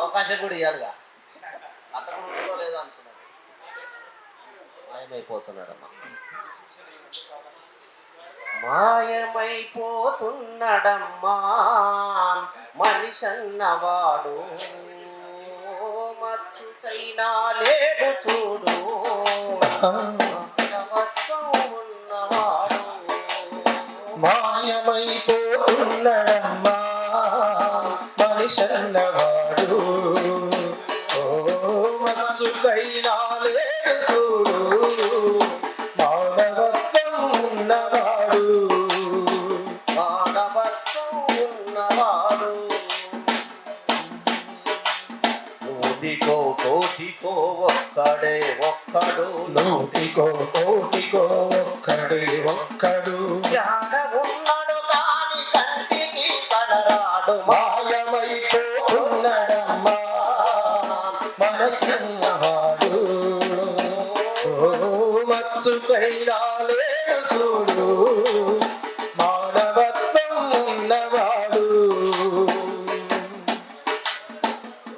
అవకాశం కూడా ఇవ్వాలిగా. అక్కడ ఉంటుందో లేదో అనుకున్నాను, మాయమైపోతున్నాడమ్మా. మాయమైపోతున్నాడమ్మా మనిషన్నవాడు, మచ్చుకైనా లేడు చూడు ఉన్నవాడు. మాయమైపోతున్నాడమ్మా మనిషన్నవాడు, ఓ మచ్చుకైనా లేడు చూడు మానవత్వం ఉన్నవాడు. మానవత్వం ఉన్నవాడు. నూటికో కోటికో ఒక్కడే ఒక్కడు, నూటికో కోటికో ఒక్కడే ఒక్కడు. జాడ ఉన్నాడు కాని కంటికి కనరాడు. మాయమైపోతున్నాడమ్మా మనసున్నవాడు, ఓ మచ్చుకైనా లేడు చూడు మానవత్వం ఉన్నవాడు.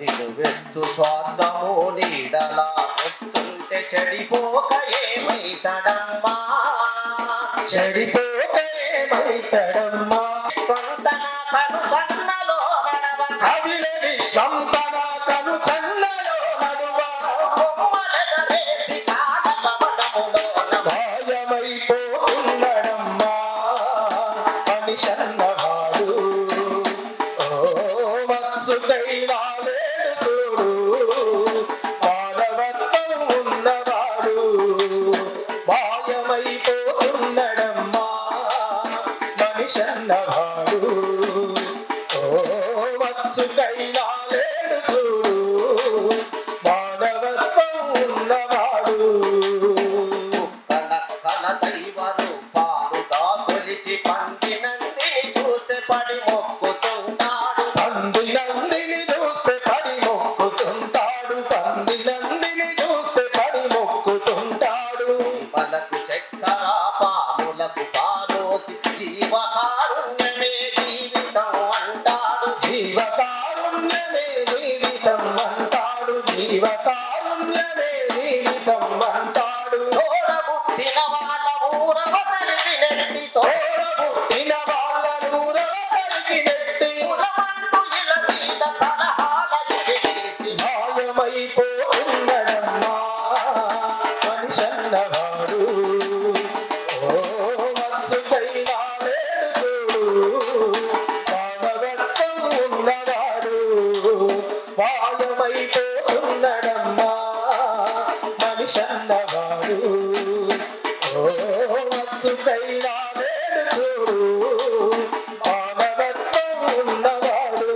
నిలువెత్తు స్వార్థము నీడలా వస్తుంటే చెడిపోక ఏమైతడమ్మా, చెడిపోక ఏమైతడమ్మా. సంతన కను సన్నలో నడవ అవిలేని సంతన కను సన్నలో నడువ, బొమ్మలెగరేసి కాలగమనములోన మాయమైపోతున్నాడమ్మా మనిషన్నవాడు, ఓ మచ్చుకైనా లేడు చూడు మానవత్వం ఉన్నవాడు. మాయమైపోతున్నాడమ్మా మనిషన్నవాడు, ఓ మచ్చుకైనా లేడు చూడు మానవత్వం ఉన్నవాడు. కన దైవ రూపాలుగా కొలిచి పండినందిని చూస్తే పడి మొక్కుతుంటాడు. పంది నందిని చూస్తే పడి మొక్కుతుంటాడు, పంది నందిని చూస్తే పడి మొక్కుతుంటాడు. జీవలకు చక్కెర పాములకు పాలోసి జీవకారుణ్యమే జీవితం అంటాడు. జీవకారుణ్యమే జీవితం అంటాడు, జీవకారుణ్యమే జీవితం అంటాడు. తోడబుట్టిన వాళ్ళ ఊరవతలికి నెట్టి తోడబుట్టిన వాళ్ళ నూరవతలికి నెట్టి తోడమంటూ ఇల మీద కలహాల ఎదిరించి మాయమైపోతున్నాడమ్మా మనిషన్నవాడు, ఓ మచ్చుకైనా లేడు చూడు మానవత్వం ఉన్నవాడు. మాయమైపోతున్నాడమ్మా మనిషన్నవాడు, ఓ మచ్చుకైనా లేడు చూడు మానవత్వం ఉన్నవాడు.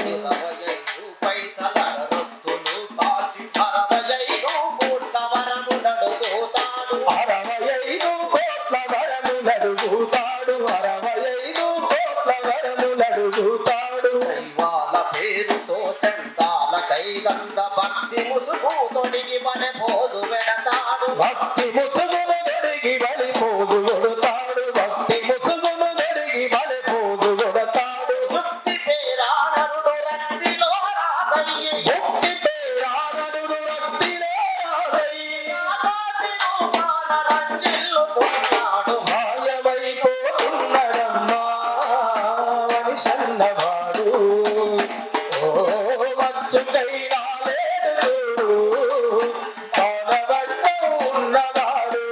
25 పైసల రొత్తులు కాచి 65 కోట్ల వరములడుగుతాడు. 65 కోట్ల వరములడుగుతాడు, 65 కోట్ల వరములడుగుతాడు. దైవాల పేరుతో చందాల కైగంద భక్తి ముసుగు తొడిగి మన పోదు పెడతాడు. భక్తి ముసుగును దొరిగి బలి పోదు కొడతాడు, భక్తి ముసుగును దొరిగి బలి పోదు కొడతాడు. యుక్తి పేరానరుడు రక్తిలో రాదయ్యి, భక్తి పేరానరుడు రక్తిలో రాదయ్యి, ఆకాశి రూపాన రంజిల్లుతున్నాడు. మాయమైపోతున్నాడమ్మా మనిషన్నవాడు, ఓ మచ్చుకైనా లేడు చూడు మానవత్వం ఉన్నవాడు.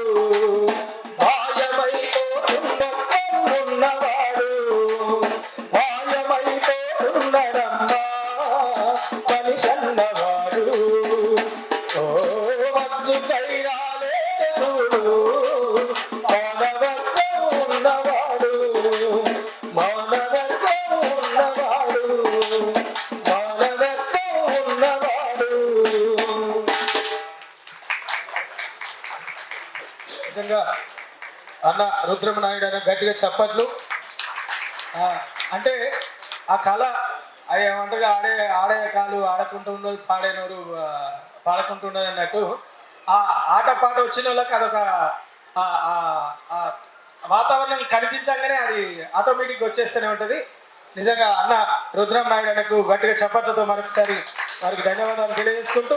మాయమైపోతున్నత్వం ఉన్నవాడు, మాయమైపోతున్నాడమ్మా మనిషన్నవాడు, ఓ మచ్చుకైనా లేడు చూడు మానవత్వం ఉన్నవాడు. మానవత్వం ఉన్నవాడు, మానవత్వం ఉన్నవాడు. నిజంగా అన్న రుద్రమనాయుడు అన్న గట్టిగా చప్పట్లు. అంటే ఆ కళ అది ఏమంటారు, ఆడే కాలు ఆడకుంటూ ఉండదు, పాడేనోరు పాడకుంటూ ఉండదు అన్నట్టు ఆ ఆట పాట వచ్చిన వాళ్ళకి అదొక వాతావరణం కనిపించగానే అది ఆటోమేటిక్గా వచ్చేస్తూనే ఉంటుంది. నిజంగా అన్న రుద్రం నాయుడు అన్నకు గట్టిగా చప్పట్లతో మరొకసారి వారికి ధన్యవాదాలు తెలియజేసుకుంటూ